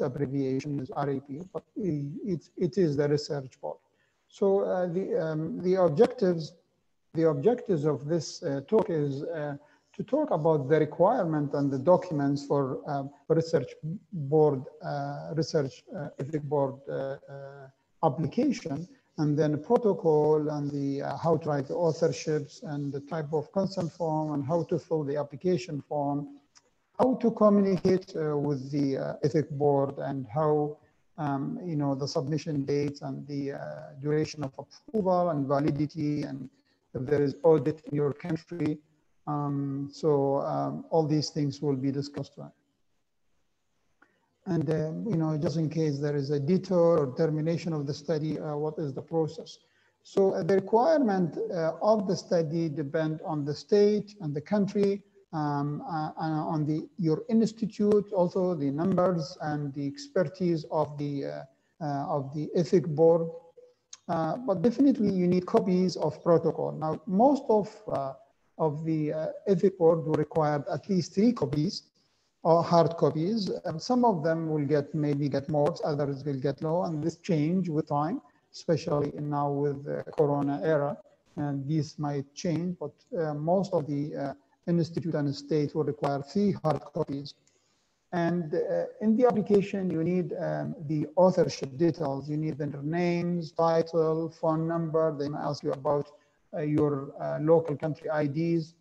abbreviation is RAP, but it is the research board. So the objectives of this talk is to talk about the requirement and the documents for research ethic board application, and then protocol and the how to write the authorships and the type of consent form and how to fill the application form, how to communicate with the ethic board, and how the submission dates and the duration of approval and validity, and if there is audit in your country. All these things will be discussed. And just in case there is a detour or termination of the study, what is the process? So the requirement of the study depend on the state and the country, and on your institute, also the numbers and the expertise of the ethic board. But definitely you need copies of protocol. Now, most of the ethic board will require at least 3 copies or hard copies. And some of them will maybe get more, others will get low, and this change with time, especially now with the Corona era, and these might change, but most of the institute and state will require 3 hard copies. And in the application, you need the authorship details. You need the names, title, phone number. They may ask you about your local country IDs.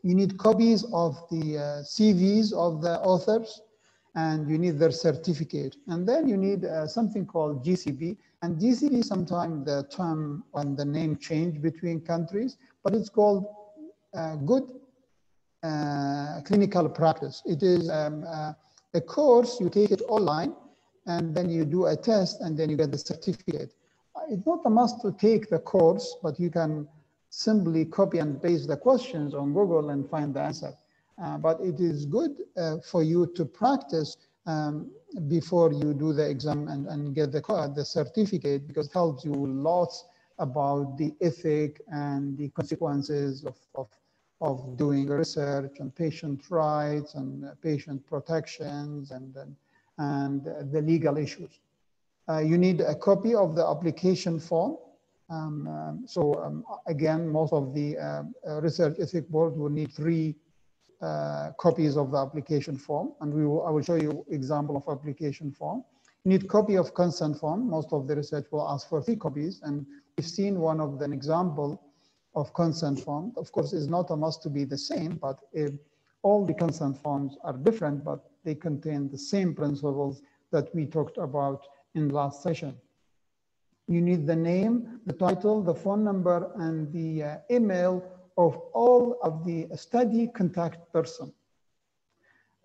You need copies of the CVs of the authors, and you need their certificate. And then you need something called GCP. And GCP, sometimes the term and the name change between countries, but it's called good clinical practice. It is a course, you take it online, and then you do a test, and then you get the certificate. It's not a must to take the course, but you can simply copy and paste the questions on Google and find the answer. But it is good for you to practice before you do the exam and get the certificate, because it helps you lots about the ethic and the consequences of doing research and patient rights and patient protections and the legal issues. You need a copy of the application form. Again, most of the research ethic board will need 3 copies of the application form, and I will show you example of application form. You need copy of consent form. Most of the research will ask for 3 copies, and we've seen one of the example of consent form. Of course, it's not a must to be the same, but all the consent forms are different, but they contain the same principles that we talked about in the last session. You need the name, the title, the phone number, and the email of all of the study contact person.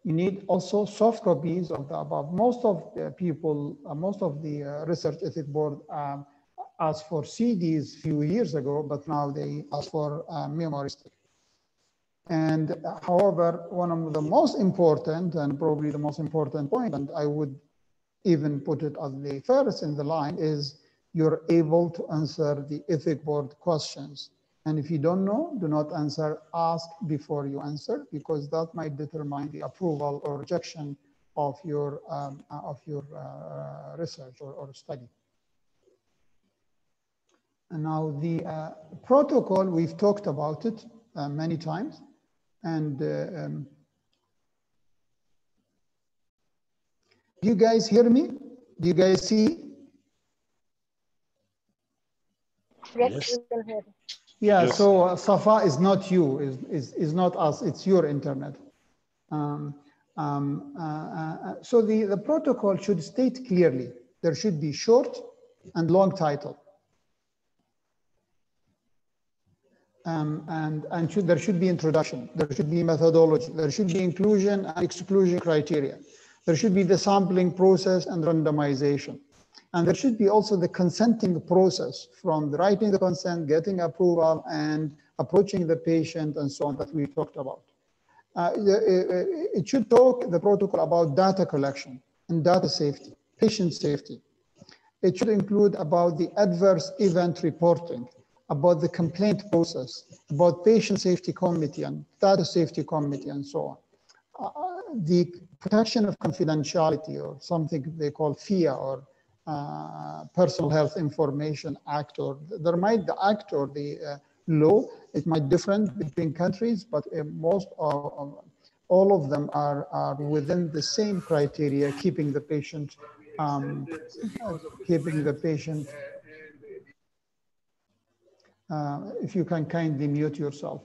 You need also soft copies of the above. Most of the people, most of the research ethic board asked for CDs a few years ago, but now they ask for memory stick. And however, one of the most important, and probably the most important point, and I would even put it as the first in the line, is you're able to answer the ethic board questions. And if you don't know, do not answer, ask before you answer, because that might determine the approval or rejection of your research or study. And now the protocol, we've talked about it many times. And do you guys hear me? Do you guys see? Yes, we can hear. Yeah, yes. so Safa is not you, is not us, it's your internet. So the protocol should state clearly, there should be short and long title. There should be introduction, there should be methodology, there should be inclusion and exclusion criteria. There should be the sampling process and randomization. And there should be also the consenting process, from the writing the consent, getting approval, and approaching the patient, and so on, that we talked about. It should talk, the protocol, about data collection and data safety, patient safety. It should include about the adverse event reporting, about the complaint process, about patient safety committee and data safety committee, and so on. the protection of confidentiality, or something they call FIA, or Personal Health Information Act, or there might the act or the law, it might different between countries, but most of all of them are within the same criteria, keeping the patient if you can kindly mute yourself.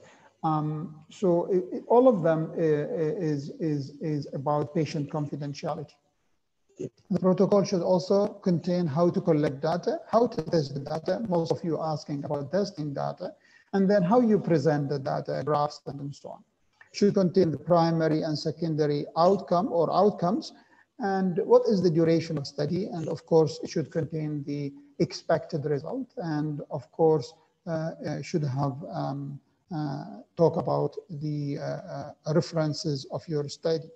So all of them is about patient confidentiality. The protocol should also contain how to collect data, how to test the data, most of you asking about testing data, and then how you present the data, graphs, and so on. Should contain the primary and secondary outcome or outcomes, and what is the duration of study, and of course, it should contain the expected result, and of course, should have talk about the references of your study.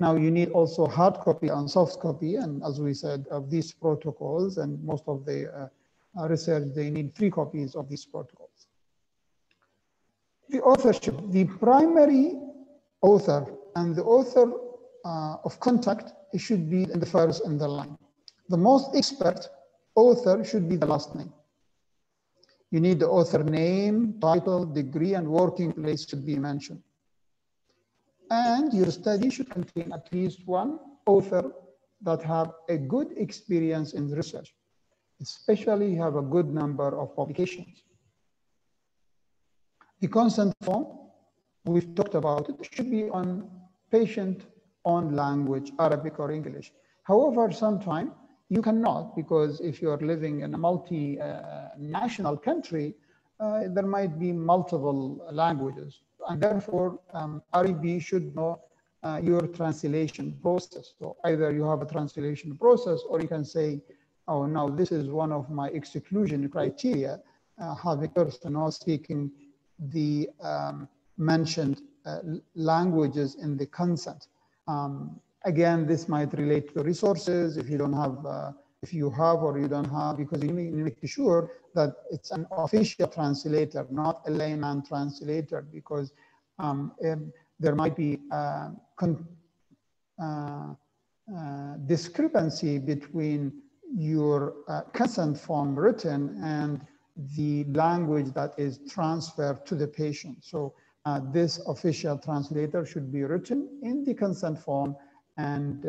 Now you need also hard copy and soft copy, and as we said, of these protocols, and most of the research, they need 3 copies of these protocols. The authorship, the primary author and the author of contact, it should be in the first in the line. The most expert author should be the last name. You need the author name, title, degree, and working place should be mentioned. And your study should contain at least 1 author that have a good experience in research, especially have a good number of publications. The consent form, we've talked about it, should be on patient own language, Arabic or English. However, sometimes you cannot, because if you're living in a multi-national country, there might be multiple languages. And therefore, REB should know your translation process. So either you have a translation process, or you can say, oh, no, this is one of my exclusion criteria, having personnel speaking the mentioned languages in the consent. Again, this might relate to resources if you don't have, if you have or you don't have, because you need to make sure that it's an official translator, not a layman translator, because there might be discrepancy between your consent form written and the language that is transferred to the patient. So this official translator should be written in the consent form, and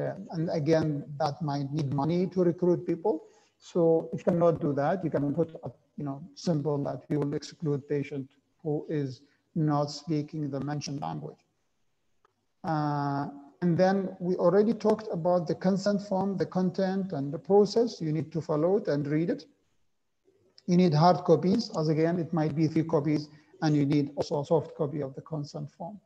again, that might need money to recruit people. So if you cannot do that, you can put a symbol that we will exclude patient who is not speaking the mentioned language. And then we already talked about the consent form, the content and the process. You need to follow it and read it. You need hard copies, as again, it might be 3 copies, and you need also a soft copy of the consent form.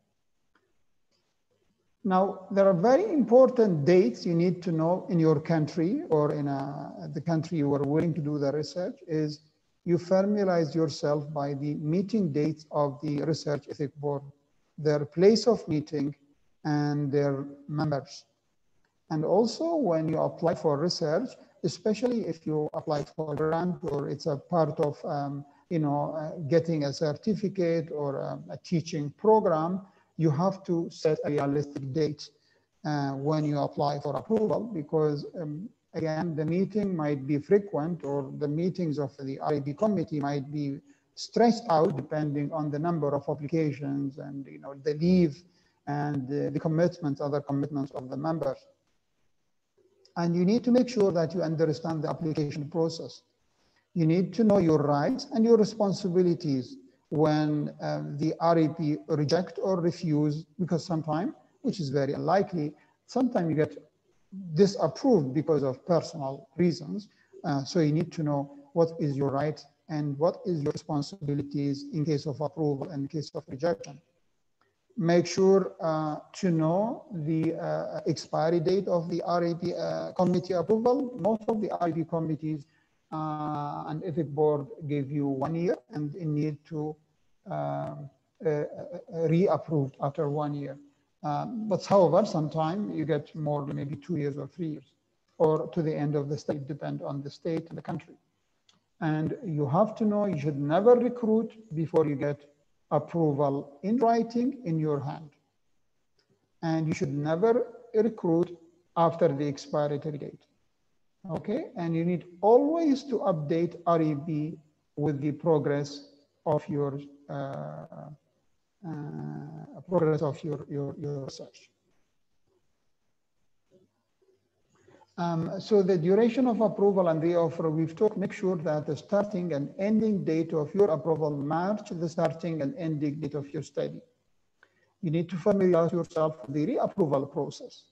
Now, there are very important dates you need to know in your country, or in the country you are willing to do the research, is you familiarize yourself by the meeting dates of the Research Ethics Board, their place of meeting and their members. And also when you apply for research, especially if you apply for a grant or it's a part of getting a certificate or a teaching program, you have to set a realistic date when you apply for approval, because again, the meeting might be frequent, or the meetings of the REB committee might be stretched out depending on the number of applications and the leave and the commitments, other commitments of the members. And you need to make sure that you understand the application process. You need to know your rights and your responsibilities when the REP reject or refuse, because sometimes, which is very unlikely, sometimes you get disapproved because of personal reasons. So you need to know what is your right and what is your responsibilities in case of approval and in case of rejection. Make sure to know the expiry date of the REP committee approval. Most of the REP committees and ethics board give you 1 year, and you need to reapprove after 1 year. But however, sometimes you get more, maybe 2 years or 3 years, or to the end of the study, depend on the state and the country. And you have to know you should never recruit before you get approval in writing in your hand. and you should never recruit after the expiry date. Okay, and you need always to update REB with the progress of your research. So the duration of approval and the offer, we've talked, make sure that the starting and ending date of your approval match the starting and ending date of your study. You need to familiarize yourself with the reapproval process.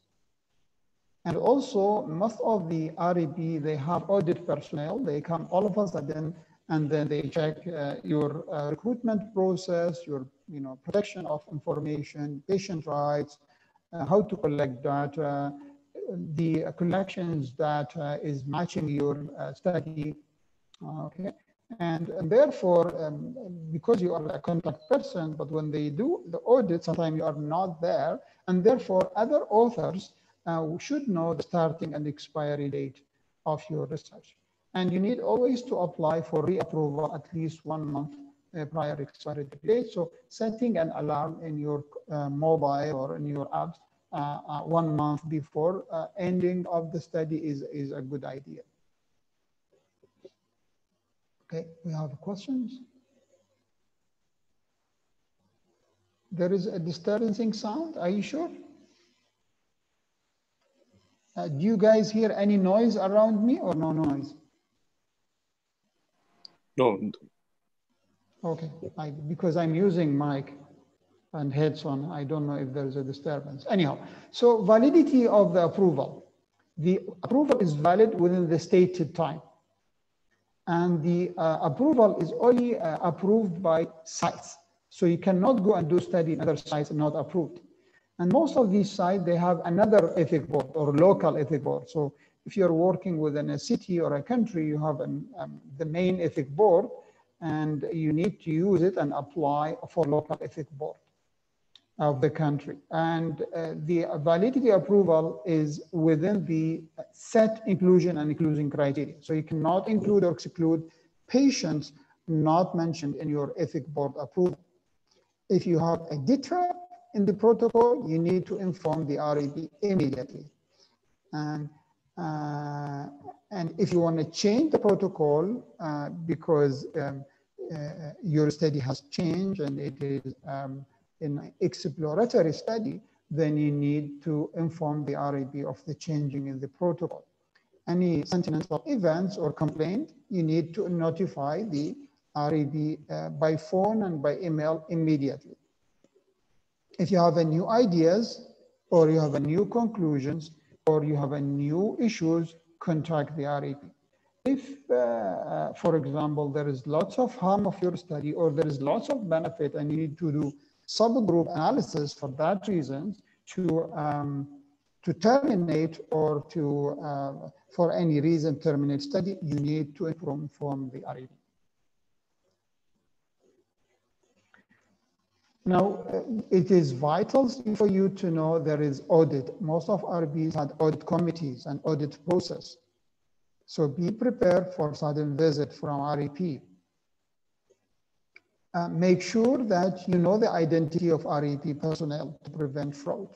And also, most of the REB, they have audit personnel. They come all of a sudden, and then they check your recruitment process, your protection of information, patient rights, how to collect data, the collections data is matching your study. Okay, and therefore, because you are a contact person, but when they do the audit, sometimes you are not there, and therefore other authors should know the starting and expiry date of your research. And you need always to apply for reapproval at least 1 month prior expiry date. So setting an alarm in your mobile or in your apps 1 month before ending of the study is a good idea. Okay, we have questions. There is a disturbing sound, are you sure? Do you guys hear any noise around me or no noise? No. Okay, because I'm using mic and headphone, I don't know if there's a disturbance. Anyhow, so validity of the approval. The approval is valid within the stated time. And the approval is only approved by sites. So you cannot go and do study in other sites and not approved. And most of these sites, they have another ethic board or local ethic board. So if you're working within a city or a country, you have the main ethic board, and you need to use it and apply for local ethic board of the country. And the validity approval is within the set inclusion and exclusion criteria. So you cannot include or exclude patients not mentioned in your ethic board approval. If you have a detriment in the protocol, you need to inform the REB immediately. And if you want to change the protocol because your study has changed and it is in exploratory study, then you need to inform the REB of the changing in the protocol. Any sentinel events or complaint, you need to notify the REB by phone and by email immediately. If you have a new ideas or you have a new conclusions or you have a new issues, contact the REB. If, for example, there is lots of harm of your study or there is lots of benefit and you need to do subgroup analysis for that reason to terminate or to, for any reason, terminate study, you need to inform the REB. Now, it is vital for you to know there is audit. Most of REBs had audit committees and audit process. So be prepared for sudden visit from REP. Make sure that you know the identity of REP personnel to prevent fraud.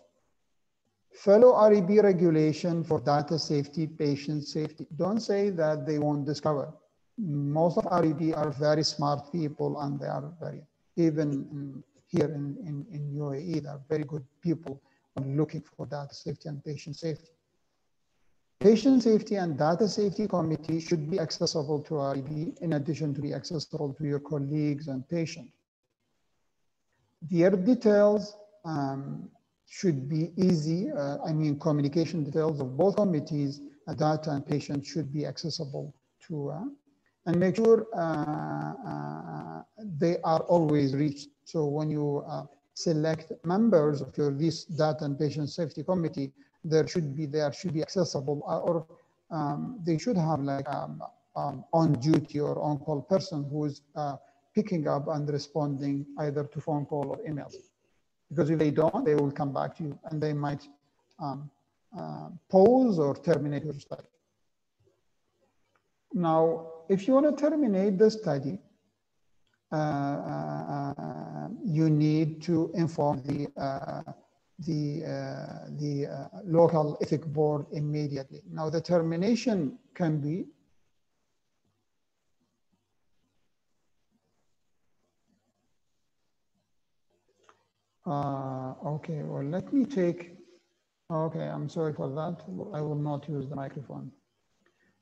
Follow REP regulation for data safety, patient safety. Don't say that they won't discover. Most of REP are very smart people and they are very, even here in UAE, they are very good people looking for data safety and patient safety. Patient safety and data safety committee should be accessible to REB in addition to be accessible to your colleagues and patients. Their details should be easy. Communication details of both committees, data and patient should be accessible to, and make sure they are always reached. So when you select members of this data and patient safety committee, they should be accessible, or they should have like on duty or on call person who's picking up and responding either to phone call or emails. Because if they don't, they will come back to you and they might pause or terminate your study. Now, if you want to terminate the study, you need to inform the local ethic board immediately. Now the termination can be okay, well, let me take, okay, I'm sorry for that. I will not use the microphone.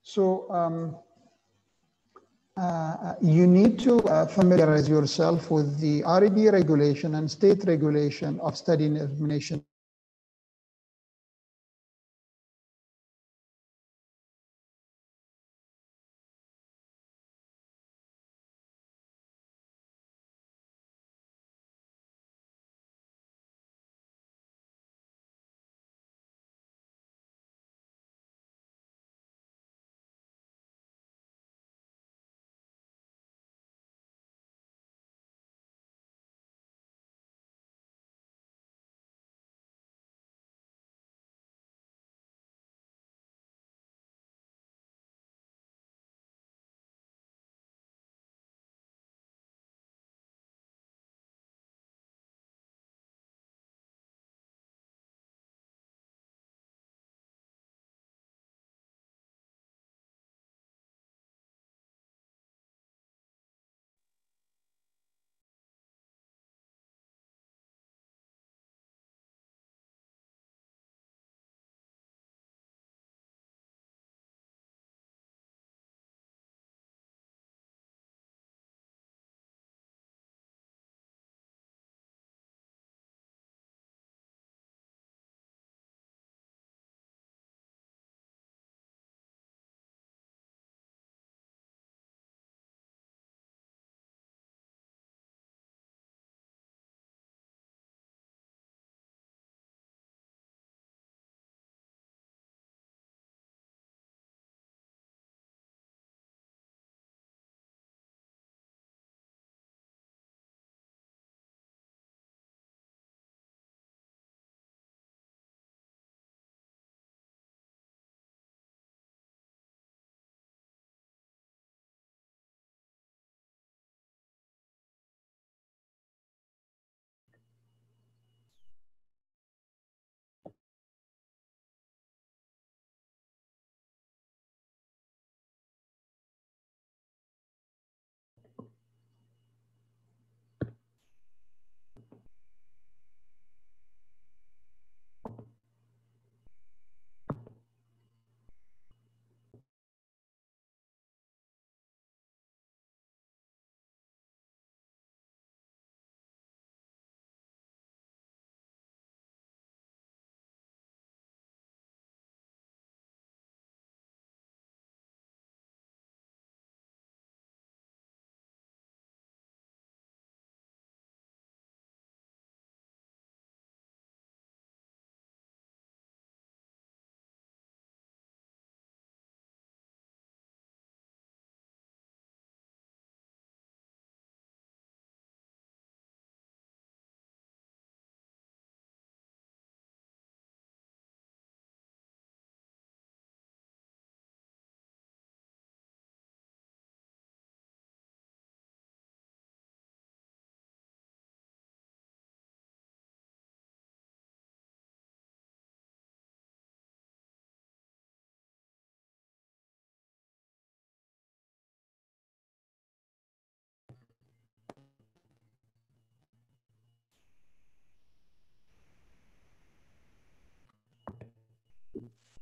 So you need to familiarize yourself with the REB regulation and state regulation of study and elimination.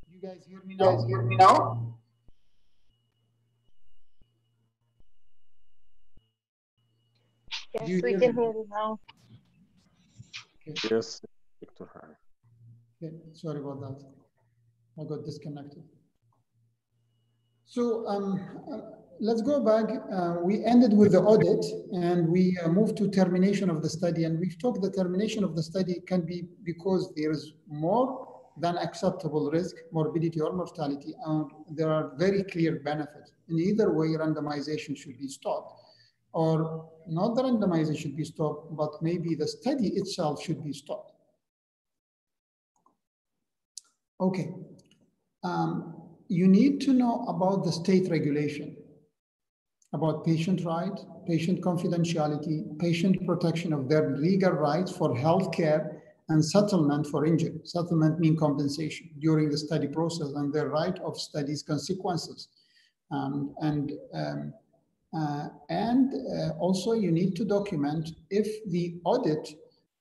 You guys hear me now? Yes, we can hear you now. Okay. Yes, Dr. Hari. Okay. Sorry about that. I got disconnected. So let's go back. We ended with the audit and we moved to termination of the study. And we've talked the termination of the study can be because there is more than acceptable risk, morbidity or mortality, and there are very clear benefits. In either way, randomization should be stopped. Or not the randomization should be stopped, but maybe the study itself should be stopped. Okay. You need to know about the state regulation, about patient rights, patient confidentiality, patient protection of their legal rights for healthcare, and settlement for injury. Settlement means compensation during the study process and the right of study's consequences. Also you need to document if the audit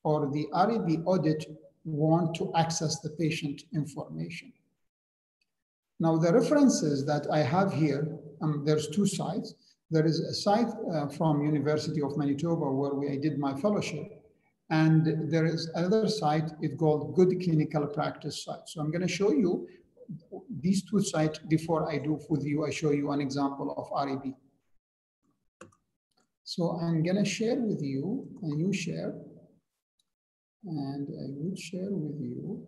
or the REB audit want to access the patient information. Now the references that I have here, there's two sites. There is a site from University of Manitoba where I did my fellowship, and there is another site, it's called Good Clinical Practice site. So I'm going to show you these two sites before I do with you. I show you an example of REB. So I'm going to share with you, and you share, and I will share with you.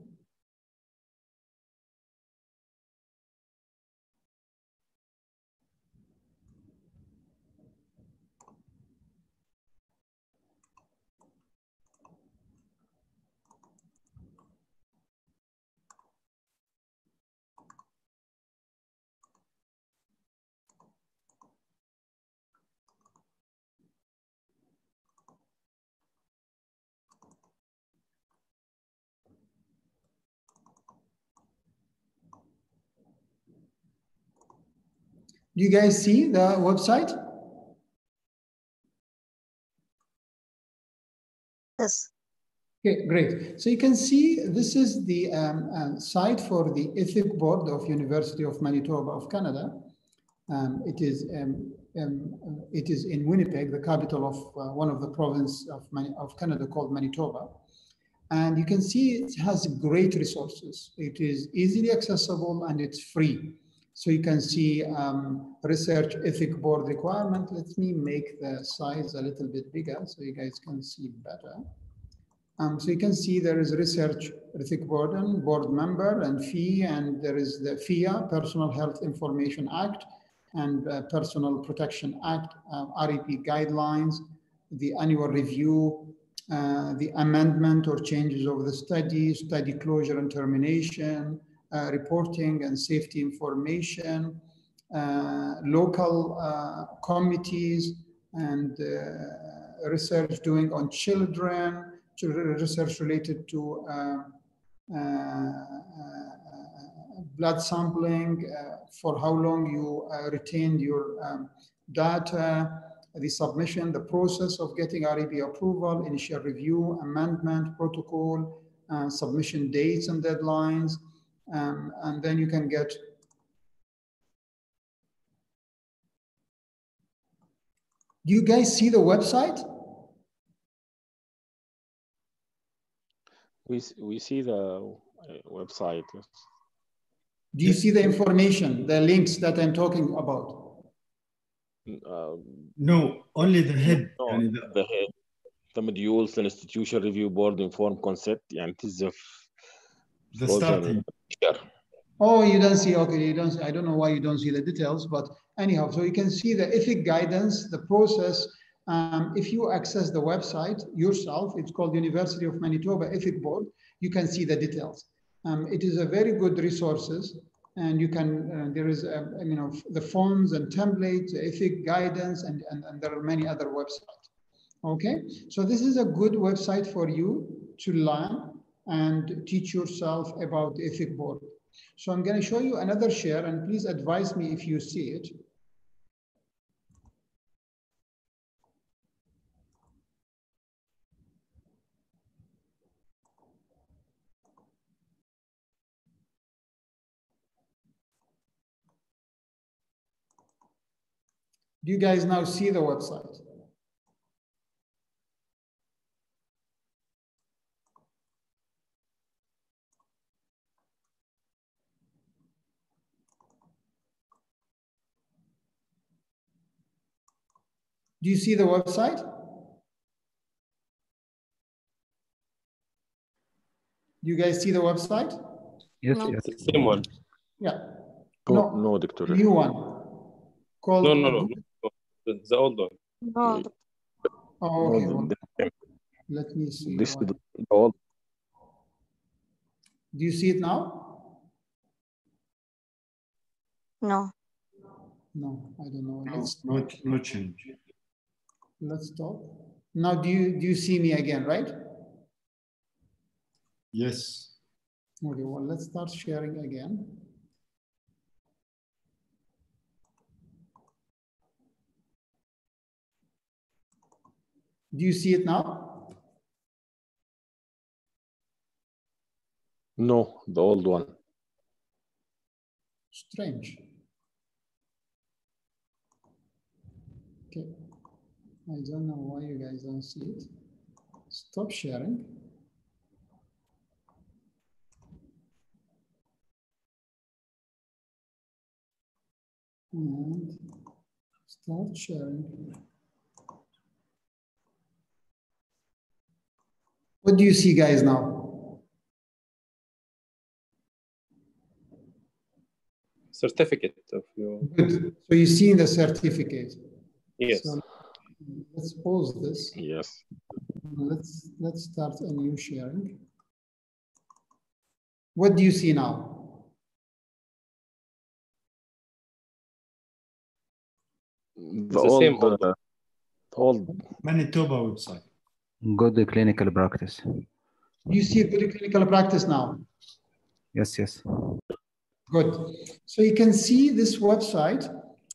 Do you guys see the website? Yes. Okay, great. So you can see this is the site for the Ethics Board of University of Manitoba of Canada. It is in Winnipeg, the capital of one of the provinces of Canada called Manitoba. And you can see it has great resources. It is easily accessible and it's free. So you can see research ethics board requirement. Let me make the size a little bit bigger so you guys can see better. So you can see there is research ethics board and board member and fee, and there is the FIA, Personal Health Information Act, and Personal Protection Act, REP guidelines, the annual review, the amendment or changes of the study, study closure and termination, reporting and safety information, local committees, and research doing on children, research related to blood sampling, for how long you retained your data, the submission, the process of getting REB approval, initial review, amendment, protocol, submission dates and deadlines, and then you can get. Do you guys see the website? We see the website. Yes. Do you see the information, the links that I'm talking about? No, only the head. No, the head, the modules, the institution review board informed consent. Yeah, it is the starting. Oh, you don't see, okay, you don't see, I don't know why you don't see the details, but anyhow, so you can see the ethic guidance, the process. If you access the website yourself, it's called University of Manitoba Ethic Board, you can see the details. It is a very good resources, and you can, there is, the forms and templates, ethic guidance, and there are many other websites. Okay, so this is a good website for you to learn and teach yourself about the ethic board. So I'm going to show you another share, and please advise me if you see it. Do you guys now see the website? Do you see the website? Do you guys see the website? Yes, No. yes. Same one. Yeah. No, Doctor. New one. Called No. The old one. No. Oh, okay. No, Well, let me see. This is the old. Do you see it now? No. No, I don't know. No change. Let's stop. Now, do you see me again, right? Yes. Okay, well, let's start sharing again. Do you see it now? No, the old one. Strange. Okay, I don't know why you guys don't see it. Stop sharing. And start sharing. What do you see, guys, now? Certificate of your. Good. So you see in the certificate. Yes. So let's pause this. Yes. Let's start a new sharing. What do you see now? The same old Manitoba website. Good clinical practice. You see a good clinical practice now? Yes, yes. Good. So you can see this website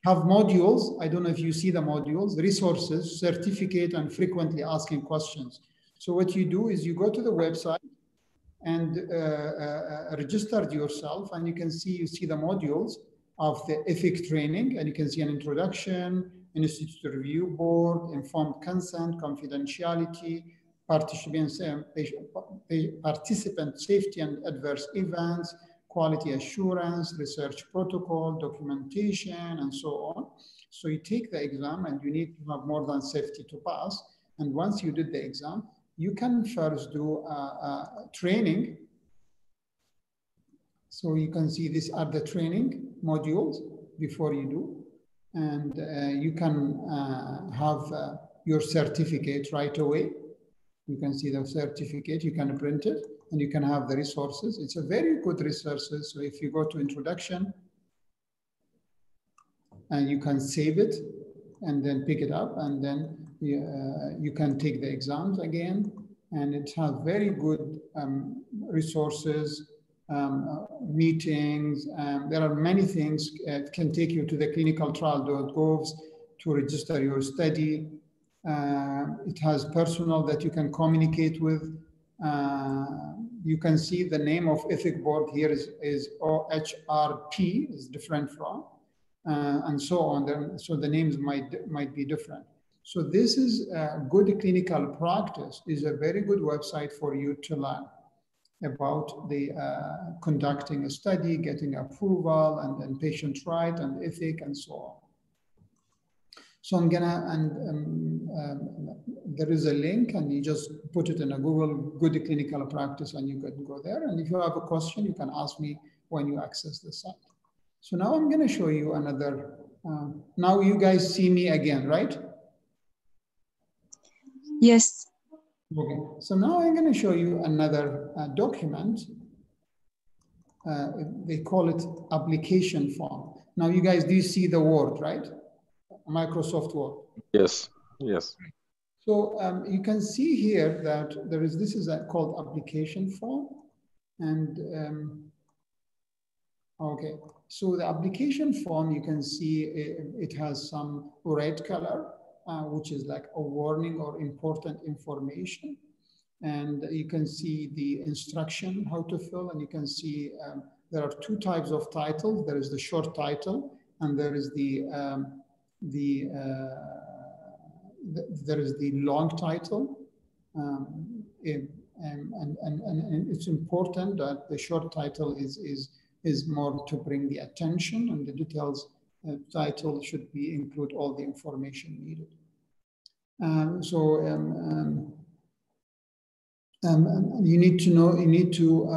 have modules. I don't know if you see the modules, resources, certificate, and frequently asking questions. So what you do is you go to the website and register yourself, and you see the modules of the ethic training, and you can see an introduction, institute review board, informed consent, confidentiality, participant safety and adverse events, quality assurance, research protocol, documentation, and so on. So you take the exam, and you need to have more than 50 to pass. And once you did the exam, you can first do training. So you can see these are the training modules before you do. And you can have your certificate right away. You can see the certificate, you can print it, and you can have the resources. It's a very good resources. So if you go to introduction, and you can save it, and then pick it up, and then you can take the exams again. And it has very good resources, meetings. There are many things. It can take you to the clinicaltrial.gov to register your study. It has personnel that you can communicate with. You can see the name of ethic board here is OHRP, is different from, and so on. So the names might be different. So this is a good clinical practice, is a very good website for you to learn about the conducting a study, getting approval, and then patient right and ethic and so on. So I'm gonna, there is a link, and you just put it in a Google, good clinical practice, and you can go there. And if you have a question, you can ask me when you access the site. So now I'm gonna show you another, now you guys see me again, right? Yes. Okay, so now I'm gonna show you another document. They call it application form. Now you guys, do you see the Word, right? Microsoft Word. Yes, yes. So you can see here that this is called application form. And okay, so the application form, you can see it has some red color, which is like a warning or important information. And you can see the instruction, how to fill, and you can see there are two types of titles. There is the short title, and there is the long title. And it's important that the short title is more to bring the attention, and the details title should include all the information needed. You need to know, you need to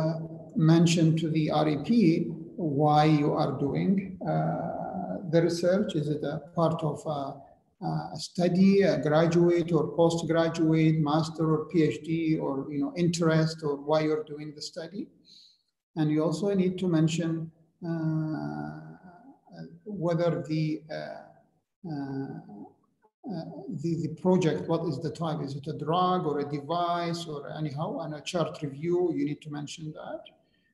mention to the REP why you are doing the research. Is it a part of a study, a graduate or postgraduate, master or PhD, or interest, or why you're doing the study? And you also need to mention whether the the project, what is the type? Is it a drug or a device or anyhow? And a chart review, you need to mention that.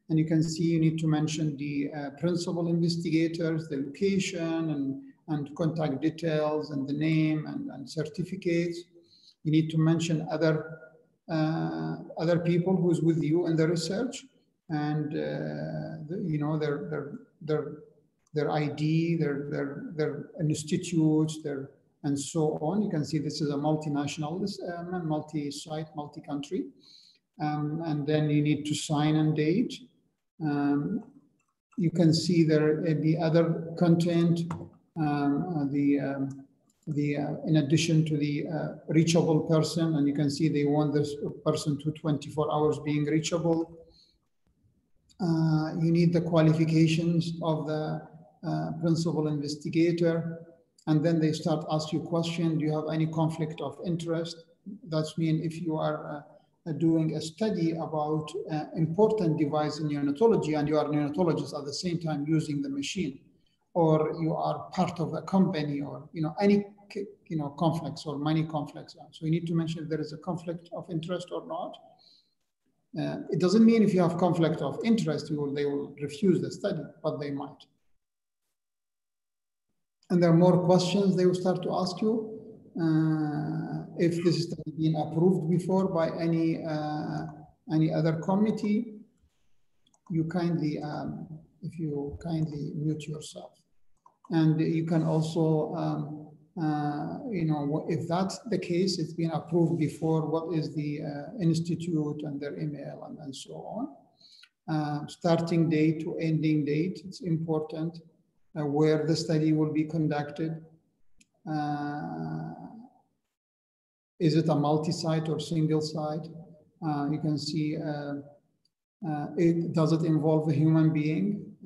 And you can see you need to mention the principal investigators, the location and contact details and the name and certificates. You need to mention other people who's with you in the research and you know their ID, their institutes, and so on. You can see this is a multinational, multi-site, multi-country. And then you need to sign and date. You can see there the other content, in addition to the reachable person, and you can see they want this person to 24 hours being reachable. You need the qualifications of the principal investigator, and then they start ask you question, do you have any conflict of interest? That's mean if you are doing a study about important device in neonatology and you are a neonatologist at the same time using the machine, or you are part of a company, or any conflicts or many conflicts. So you need to mention if there is a conflict of interest or not. It doesn't mean if you have conflict of interest, they will refuse the study, but they might. And there are more questions they will start to ask you. If this has been approved before by any other committee, you kindly, if you kindly mute yourself. And you can also, if that's the case, it's been approved before, what is the institute and their email and so on. Starting date to ending date, it's important. Where the study will be conducted. Is it a multi-site or single site? You can see, does it involve a human being?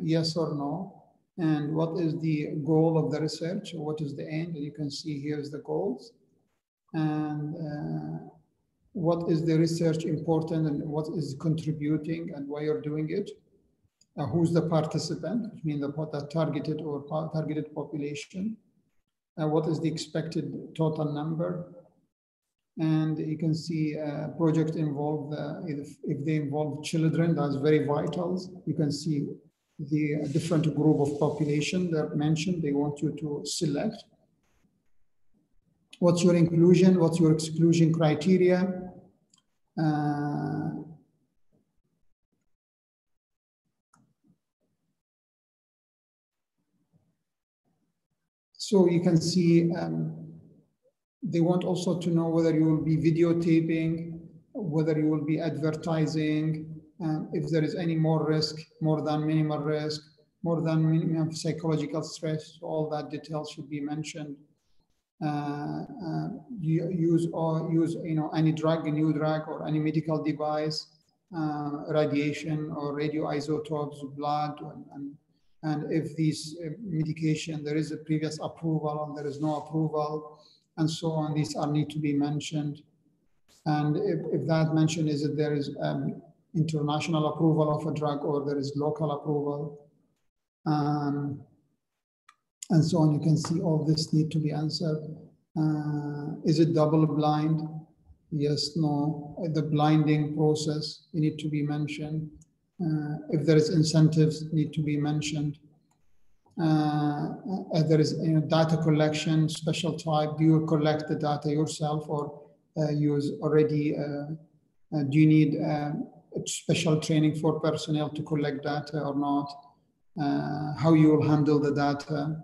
Yes or no? And what is the goal of the research? What is the end? And you can see here's the goals. And what is the research important and what is contributing and why you're doing it? Who's the participant, which means the targeted or targeted population? What is the expected total number? And you can see project involved, if they involve children, that's very vital. You can see the different group of population that mentioned, they want you to select. What's your inclusion? What's your exclusion criteria? So you can see they want also to know whether you will be videotaping, whether you will be advertising, if there is any more risk, more than minimal risk, more than minimum psychological stress, all that details should be mentioned. Use any drug, a new drug or any medical device, radiation or radioisotopes, blood, and if these medication, there is a previous approval and there is no approval, and so on, these need to be mentioned. And if that mentioned is that there is international approval of a drug or there is local approval, and so on, you can see all this need to be answered. Is it double blind? Yes, no. The blinding process, it need to be mentioned. If there is incentives, need to be mentioned. There is data collection, special type. Do you collect the data yourself or use already? Do you need special training for personnel to collect data or not? How you will handle the data?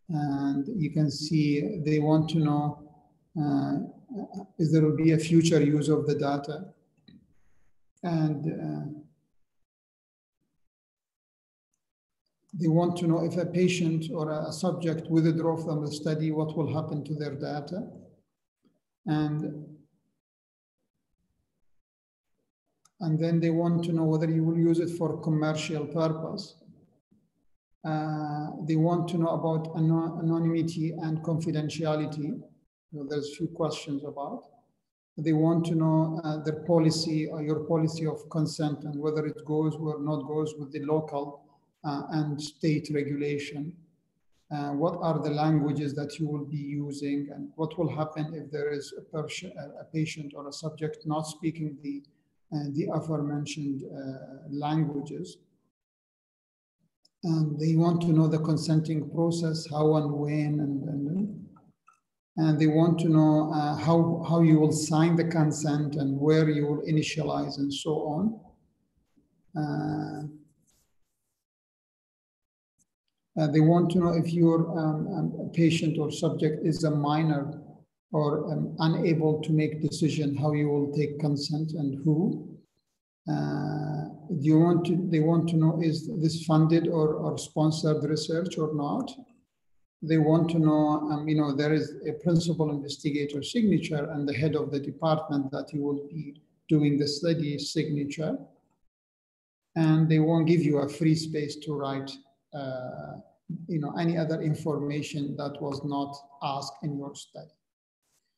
And you can see they want to know if there will be a future use of the data. And they want to know if a patient or a subject withdraw from the study, what will happen to their data. And then they want to know whether you will use it for commercial purpose. They want to know about anonymity and confidentiality. There's a few questions about. They want to know their policy or your policy of consent and whether it goes or not goes with the local and state regulation. what are the languages that you will be using, and what will happen if there is a patient or a subject not speaking the aforementioned languages. And they want to know the consenting process, how and when, and they want to know how you will sign the consent and where you will initialize and so on. They want to know if your patient or subject is a minor or unable to make decision, how you will take consent and who. They want to know, is this funded or sponsored research or not? They want to know, there is a principal investigator signature and the head of the department that you will be doing the study signature. And they won't give you a free space to write any other information that was not asked in your study.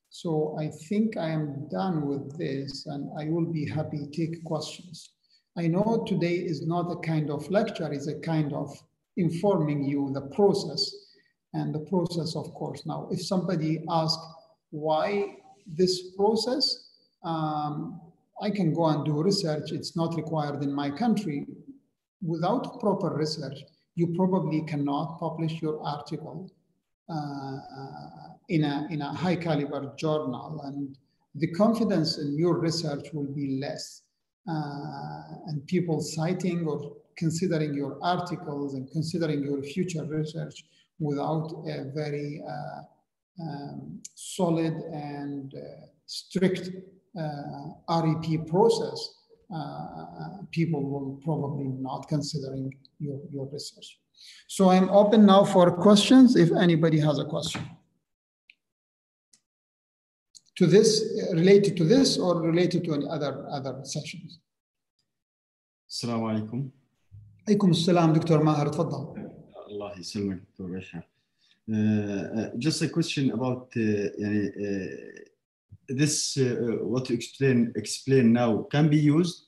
So I think I am done with this, and I will be happy to take questions. I know today is not a kind of lecture, it's a kind of informing you the process. And the process, of course, now, if somebody asks why this process, I can go and do research. It's not required in my country. Without proper research, you probably cannot publish your article in a high caliber journal, and the confidence in your research will be less. And people citing or considering your articles and considering your future research without a very solid and strict REP process, people will probably not considering your research. So I'm open now for questions if anybody has a question. To this, related to this or related to any other sessions. السلام عليكم. عليكم السلام دكتور ماهر تفضل. الله يسلمك دكتور بشار. Just a question about this what you explain now can be used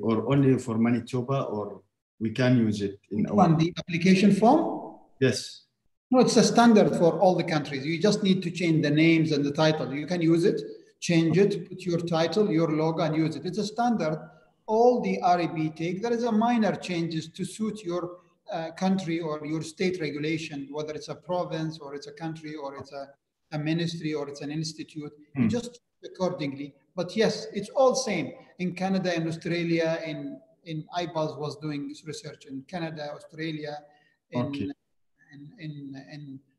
or only for Manitoba, or we can use it in our... On the application form? Yes. No, it's a standard for all the countries. You just need to change the names and the title. You can use it, change it, put your title, your logo, and use it. It's a standard. All the REP take. There is a minor changes to suit your country or your state regulation, whether it's a province or it's a country or it's a ministry or it's an institute. You just accordingly. But yes, it's all same. In Canada and Australia, in IBAS was doing this research in Canada, Australia, in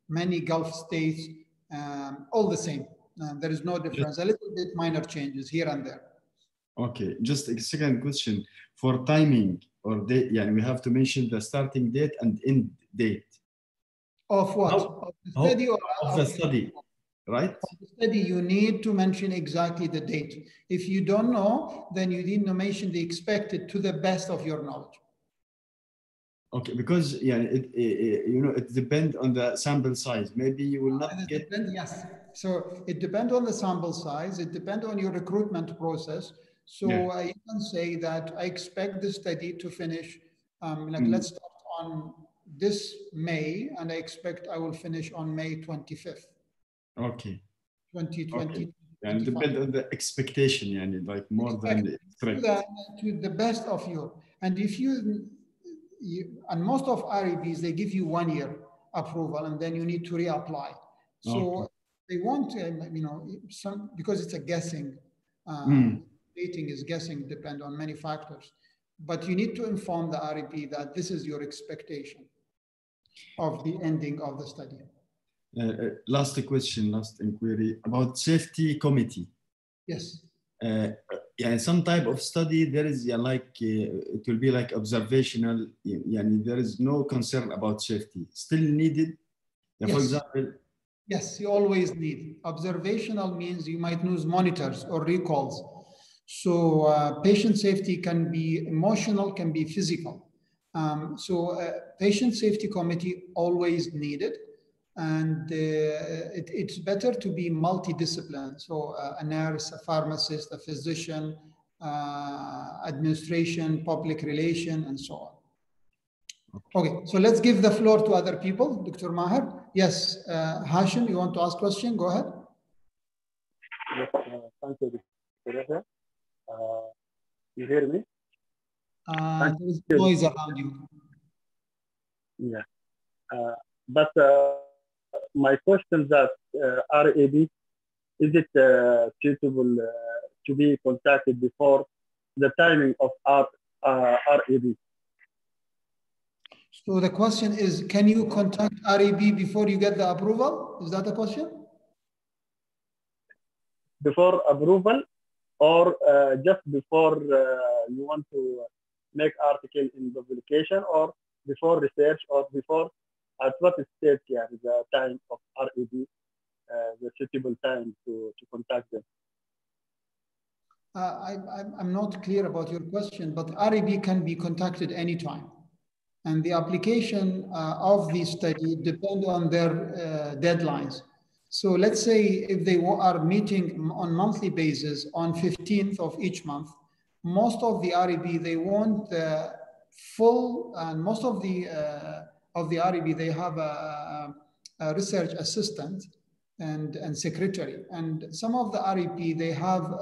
many Gulf states, all the same. There is no difference. A little bit minor changes here and there. Okay, just a second question. For timing or date, we have to mention the starting date and end date. Of what? Of the study or of the study, right? Of the study, you need to mention exactly the date. If you don't know, then you need to mention the expected to the best of your knowledge. Okay, because it depends on the sample size. Maybe you will not get... Yes, so it depends on the sample size. It depends on your recruitment process. So I can say that I expect the study to finish, let's start on this May, and I expect I will finish on May 25th. Okay. 2020. Okay. And depend on the expectation, like more than... To the best of you. And if and most of REPs, they give you 1 year approval, and then you need to reapply. So they want, because it's a guessing, rating is guessing, depend on many factors. But you need to inform the REP that this is your expectation of the ending of the study. Last question, last inquiry about safety committee. Yes. Some type of study there is it will be like observational. There is no concern about safety. Still needed. Yes. For example. Yes, you always need. Observational means you might lose monitors or recalls. So patient safety can be emotional, can be physical. Patient safety committee always needed. And it's better to be multidisciplinary. So a nurse, a pharmacist, a physician, administration, public relation, and so on. Okay, so let's give the floor to other people. Dr. Maher. Yes, Hashim, you want to ask a question? Go ahead. Yes, thank you, Dr. You hear me? There is noise around you. Yeah. But my question that RAB, is it suitable to be contacted before the timing of RAB? So the question is, can you contact RAB before you get the approval? Is that the question? Before approval, or just before you want to make article in publication, or before research, or before, at what stage the time of RAB, the suitable time to contact them? I'm not clear about your question, but RAB can be contacted anytime. And the application of the study depend on their deadlines. So let's say if they are meeting on monthly basis on 15th of each month, most of the RAB, they want the full, and most of the RAB, they have a research assistant and secretary. And some of the RAB, they have,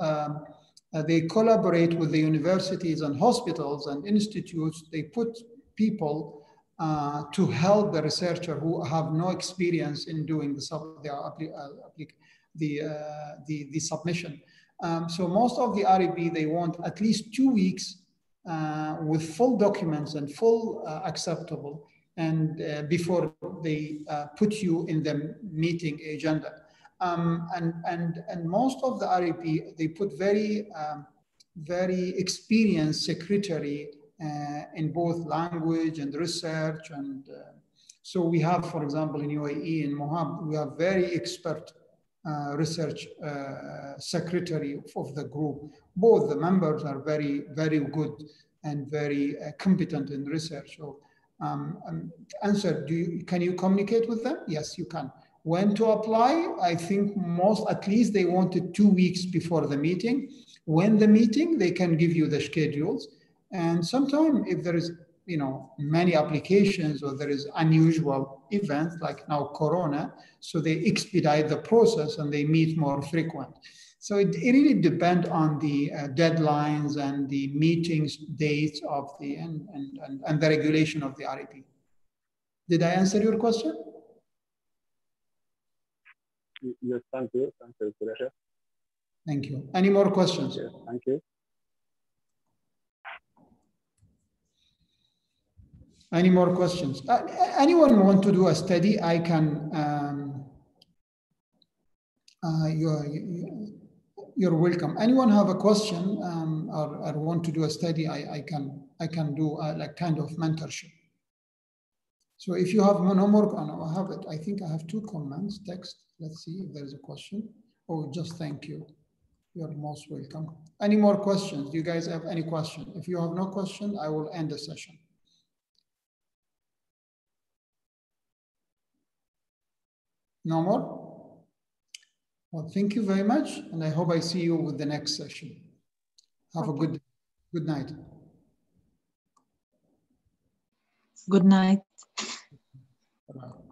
they collaborate with the universities and hospitals and institutes. They put people to help the researcher who have no experience in doing the submission. So most of the RAB, they want at least 2 weeks with full documents and full acceptable, and before they put you in the meeting agenda. And most of the RAB, they put very experienced secretary in both language and research. And so we have, for example, in UAE, in Mohab, we have very expert research secretary of the group. Both the members are very, very good and very competent in research. So answer, can you communicate with them? Yes, you can. When to apply? I think at least they wanted 2 weeks before the meeting. When the meeting, they can give you the schedules. And sometimes if there is, many applications or there is unusual events like now Corona, so they expedite the process and they meet more frequent. So it really depends on the deadlines and the meetings dates of the and the regulation of the RAP. Did I answer your question? Yes, thank you. Thank you, Dr. Thank you. Any more questions? Yes, thank you. Any more questions? Anyone want to do a study? I can. You're welcome. Anyone have a question or want to do a study? I can do like kind of mentorship. So if you have no more, I have it. I think I have 2 comments, text. Let's see if there is a question. Oh, just thank you. You're most welcome. Any more questions? Do you guys have any question? If you have no question, I will end the session. No more? Well, thank you very much. And I hope I see you with the next session. Have a good night. Good night. Bye-bye.